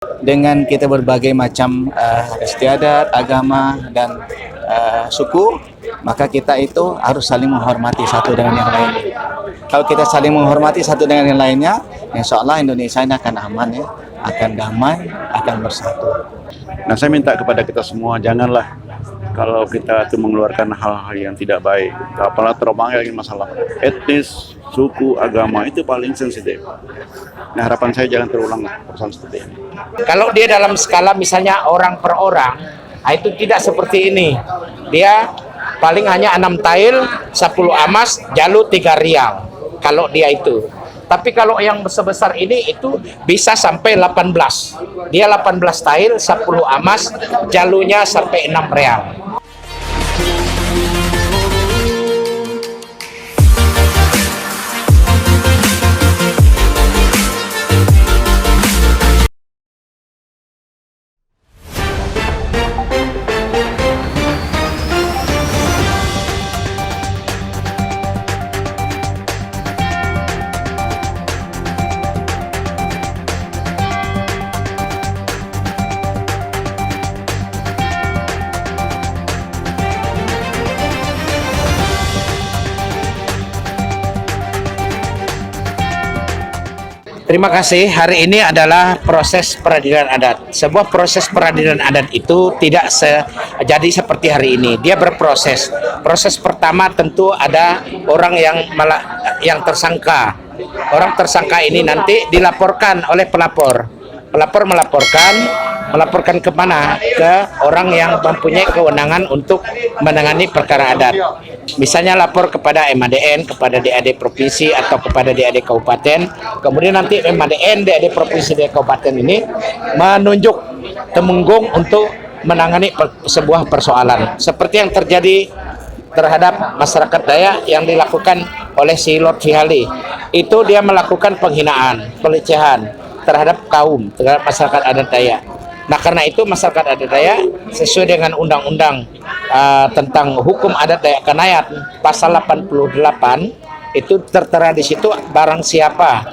dengan kita berbagai macam istiadat, agama dan suku, maka kita itu harus saling menghormati satu dengan yang lainnya. Kalau kita saling menghormati satu dengan yang lainnya, insya Allah Indonesia ini akan aman ya, akan damai, akan bersatu. Nah, saya minta kepada kita semua, janganlah kalau kita itu mengeluarkan hal-hal yang tidak baik, apalagi teromongin masalah etnis, suku, agama, itu paling sensitif. Nah, harapan saya jangan terulang persoalan seperti ini. Kalau dia dalam skala misalnya orang per orang, nah itu tidak seperti ini. Dia paling hanya 6 tail, 10 amas, jalu 3 rial. Kalau dia itu. Tapi kalau yang sebesar ini itu bisa sampai 18. Dia 18 tail, 10 amas, jalunya sampai 6 real. Terima kasih. Hari ini adalah proses peradilan adat. Sebuah proses peradilan adat itu tidak jadi seperti hari ini. Dia berproses. Proses pertama tentu ada orang yang tersangka. Orang tersangka ini nanti dilaporkan oleh pelapor. Pelapor melaporkan kemana? Ke orang yang mempunyai kewenangan untuk menangani perkara adat. Misalnya lapor kepada MADN, kepada DAD provinsi atau kepada DAD kabupaten. Kemudian nanti MADN, DAD provinsi, DAD kabupaten ini menunjuk temenggung untuk menangani sebuah persoalan. Seperti yang terjadi terhadap masyarakat Dayak yang dilakukan oleh si Lord Vihali. Itu dia melakukan penghinaan, pelecehan terhadap terhadap masyarakat adat Dayak. Nah, karena itu masyarakat adat Dayak sesuai dengan undang-undang tentang hukum adat Dayak Kanayat pasal 88 itu tertera di situ, barang siapa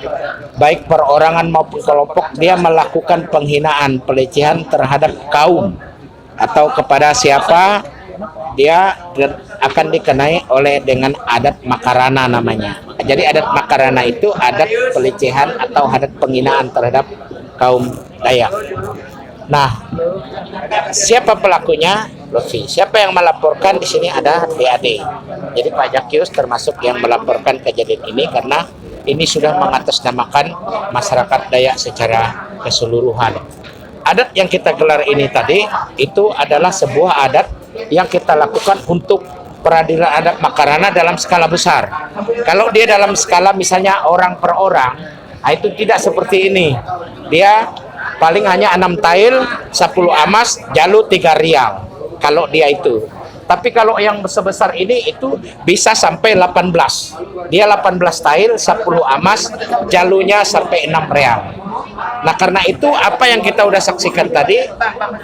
baik perorangan maupun kelompok dia melakukan penghinaan, pelecehan terhadap kaum atau kepada siapa, dia akan dikenai oleh dengan adat Makarana namanya. Jadi adat Makarana itu adat pelecehan atau adat penghinaan terhadap kaum Dayak. Nah, siapa pelakunya? Lutfi. Siapa yang melaporkan? Di sini ada DAD. Jadi Pak Jakius termasuk yang melaporkan kejadian ini karena ini sudah mengatasnamakan masyarakat Dayak secara keseluruhan. Adat yang kita gelar ini tadi itu adalah sebuah adat yang kita lakukan untuk peradilan adat Makarana dalam skala besar. Kalau dia dalam skala misalnya orang per orang, nah itu tidak seperti ini. Dia paling hanya 6 tail, 10 amas, jalu 3 rial. Kalau dia itu. Tapi kalau yang sebesar ini itu bisa sampai 18. Dia 18 tail, 10 amas, jalunya sampai 6 real. Nah, karena itu apa yang kita udah saksikan tadi,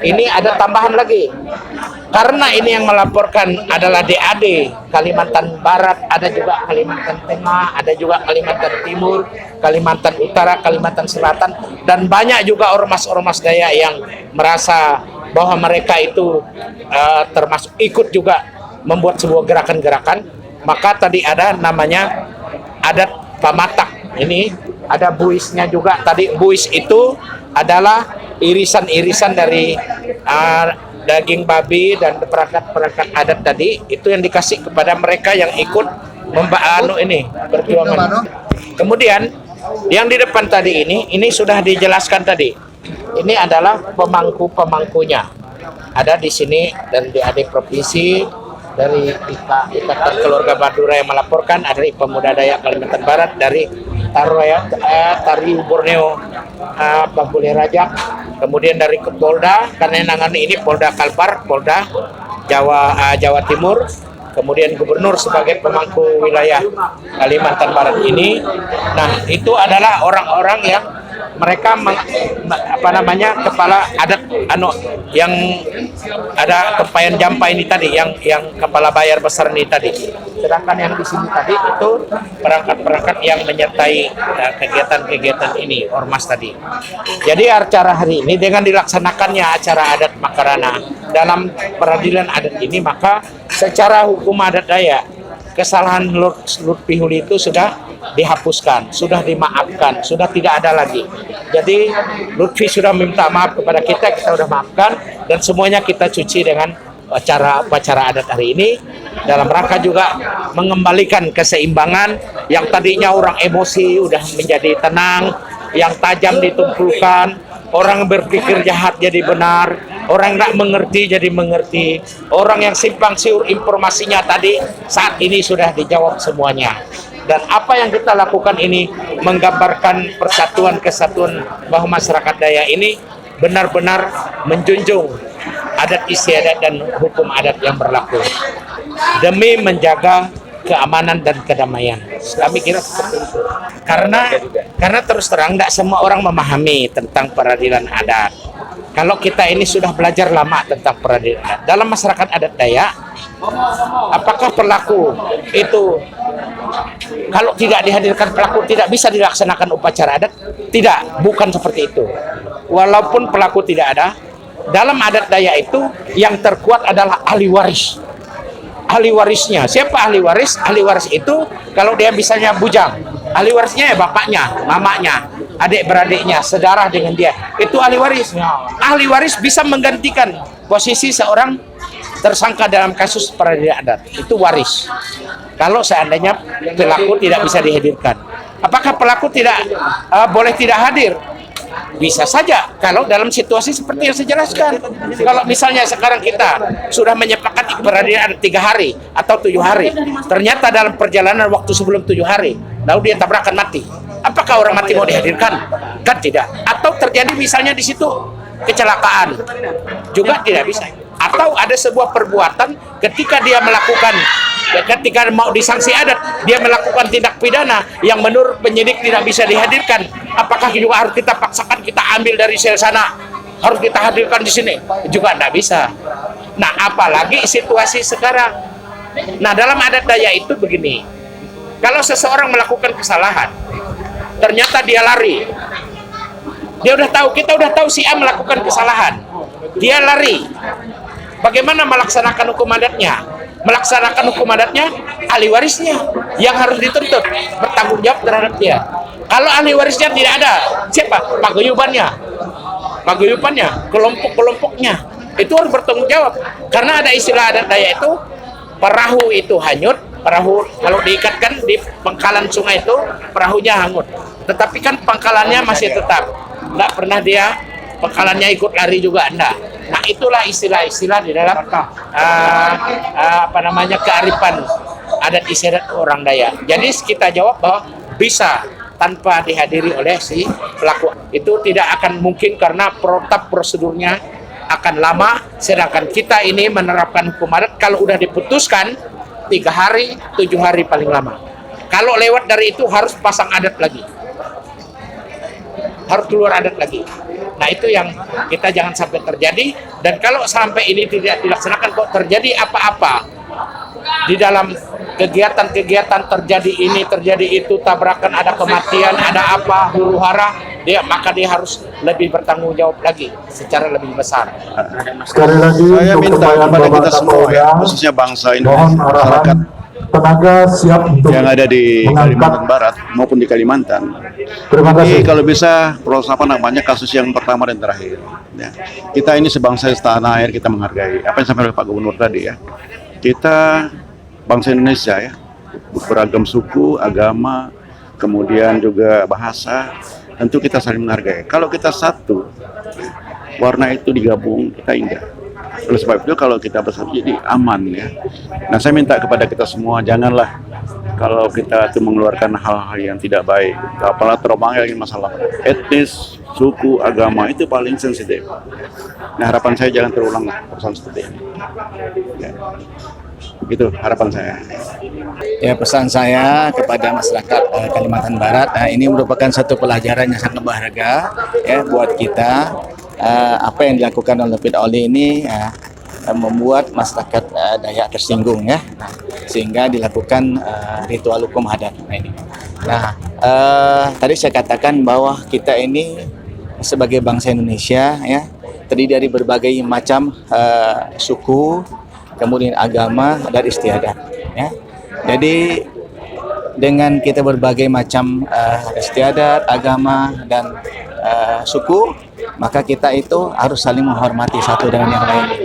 ini ada tambahan lagi. Karena ini yang melaporkan adalah DAD Kalimantan Barat, ada juga Kalimantan Tengah, ada juga Kalimantan Timur, Kalimantan Utara, Kalimantan Selatan, dan banyak juga ormas-ormas Dayak yang merasa bahwa mereka itu termasuk ikut juga membuat sebuah gerakan-gerakan. Maka tadi ada namanya adat Pamatak. Ini ada buisnya juga. Tadi buis itu adalah irisan-irisan dari daging babi dan perangkat-perangkat adat tadi, itu yang dikasih kepada mereka yang ikut perjuangan. Kemudian yang di depan tadi ini sudah dijelaskan tadi. Ini adalah pemangku-pemangkunya. Ada di sini dan di DAD provinsi, dari Ikatan Keluarga Madura yang melaporkan, ada dari Pemuda Dayak Kalimantan Barat, dari Tari Borneo Babule Rajak, kemudian dari Polda, karena yang nangani ini Polda Kalbar, Polda Jawa Timur, kemudian gubernur sebagai pemangku wilayah Kalimantan Barat ini. Nah, itu adalah orang-orang yang mereka kepala adat yang ada tempayan jampa ini tadi, yang kepala bayar besar ini tadi. Sedangkan yang di sini tadi itu perangkat-perangkat yang menyertai kegiatan-kegiatan ini, ormas tadi. Jadi acara hari ini dengan dilaksanakannya acara adat Makarana dalam peradilan adat ini, maka secara hukum adat Dayak kesalahan Lutfi Huli itu sudah dihapuskan, sudah dimaafkan, sudah tidak ada lagi. Jadi Lutfi sudah minta maaf kepada kita sudah maafkan, dan semuanya kita cuci dengan upacara adat hari ini dalam rangka juga mengembalikan keseimbangan yang tadinya orang emosi udah menjadi tenang, yang tajam ditumpulkan, orang berpikir jahat jadi benar, orang nggak mengerti jadi mengerti, orang yang simpang siur informasinya tadi saat ini sudah dijawab semuanya. Dan apa yang kita lakukan ini menggambarkan persatuan kesatuan bahwa masyarakat Dayak ini benar-benar menjunjung adat istiadat dan hukum adat yang berlaku demi menjaga keamanan dan kedamaian. Kami kira seperti itu. Karena terus terang tidak semua orang memahami tentang peradilan adat. Kalau kita ini sudah belajar lama tentang peradilan adat dalam masyarakat adat Dayak, apakah pelaku itu kalau tidak dihadirkan pelaku tidak bisa dilaksanakan upacara adat? Tidak, bukan seperti itu. Walaupun pelaku tidak ada, dalam adat Dayak itu yang terkuat adalah ahli waris. Ahli warisnya, siapa ahli waris? Ahli waris itu kalau dia misalnya bujang, ahli warisnya ya bapaknya, mamanya, adik-beradiknya, sedarah dengan dia, itu ahli waris. Ahli waris bisa menggantikan posisi seorang tersangka dalam kasus peradilan adat, itu waris. Kalau seandainya pelaku tidak bisa dihadirkan, apakah pelaku tidak boleh tidak hadir? Bisa saja kalau dalam situasi seperti yang saya jelaskan. Kalau misalnya sekarang kita sudah menyepakati peradilan adat 3 hari atau 7 hari, ternyata dalam perjalanan waktu sebelum 7 hari lalu dia tabrakan mati, apakah orang mati mau dihadirkan? Kan tidak. Atau terjadi misalnya di situ kecelakaan, juga tidak bisa. Atau ada sebuah perbuatan ketika dia melakukan, ketika mau disanksi adat, dia melakukan tindak pidana yang menurut penyidik tidak bisa dihadirkan, apakah juga harus kita paksakan, kita ambil dari sel sana, harus kita hadirkan di sini? Juga tidak bisa. Nah, apalagi situasi sekarang. Nah, dalam adat Dayak itu begini, kalau seseorang melakukan kesalahan, ternyata dia lari, dia udah tahu, kita udah tahu si A melakukan kesalahan, dia lari. Bagaimana melaksanakan hukum adatnya? Melaksanakan hukum adatnya ahli warisnya yang harus dituntut bertanggung jawab terhadap dia. Kalau ahli warisnya tidak ada, siapa? Paguyubannya, kelompok-kelompoknya itu harus bertanggung jawab. Karena ada istilah adat Dayak itu, perahu itu hanyut, perahu kalau diikatkan di pangkalan sungai itu perahunya hangut. Tetapi kan pangkalannya masih tetap, nggak pernah dia pangkalannya ikut lari juga enggak. Nah, itulah istilah-istilah di dalam kearifan adat istiadat orang Dayak. Jadi kita jawab bahwa bisa tanpa dihadiri oleh si pelaku. Itu tidak akan mungkin karena prosedurnya akan lama, sedangkan kita ini menerapkan hukum adat kalau udah diputuskan 3 hari, 7 hari paling lama. Kalau lewat dari itu harus pasang adat lagi, harus keluar adat lagi. Nah, itu yang kita jangan sampai terjadi. Dan kalau sampai ini tidak dilaksanakan, kok terjadi apa-apa di dalam kegiatan-kegiatan, terjadi ini, terjadi itu, tabrakan, ada kematian, ada apa, huru hara, maka dia harus lebih bertanggung jawab lagi secara lebih besar. Sekali lagi Saya untuk minta kebaikan kepada Bapak kita semua ya, Kapolda, khususnya bangsa mohon Indonesia, masyarakat arahan tenaga siap untuk yang ada di mengangkat. Kalimantan Barat maupun di Kalimantan. Terima kasih. Jadi kalau bisa proses kasus yang pertama dan terakhir. Ya. Kita ini sebangsa setanah air, kita menghargai apa yang disampaikan oleh Pak Gubernur tadi ya. Kita bangsa Indonesia ya, beragam suku, agama, kemudian juga bahasa, tentu kita saling menghargai. Kalau kita satu, warna itu digabung, kita indah. Oleh sebab itu kalau kita bersatu jadi aman ya. Nah, saya minta kepada kita semua, janganlah kalau kita itu mengeluarkan hal-hal yang tidak baik, apalagi teromong lagi masalah etnis, suku, agama, itu paling sensitif. Nah, harapan saya jangan terulang persoalan seperti ini ya. Itu harapan saya. Ya, pesan saya kepada masyarakat Kalimantan Barat, ini merupakan satu pelajaran yang sangat berharga ya buat kita. Apa yang dilakukan oleh Firly ini membuat masyarakat Dayak tersinggung ya, sehingga dilakukan ritual hukum adat. Nah, tadi saya katakan bahwa kita ini sebagai bangsa Indonesia ya terdiri dari berbagai macam suku, kemudian agama dan istiadat ya. Jadi dengan kita berbagai macam istiadat, agama dan suku, maka kita itu harus saling menghormati satu dengan yang lainnya.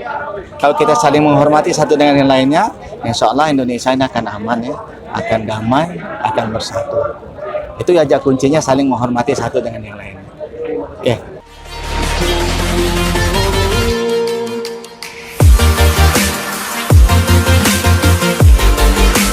Kalau kita saling menghormati satu dengan yang lainnya, insya Allah Indonesia ini akan aman ya, akan damai, akan bersatu. Itu aja kuncinya, saling menghormati satu dengan yang lainnya. Oke.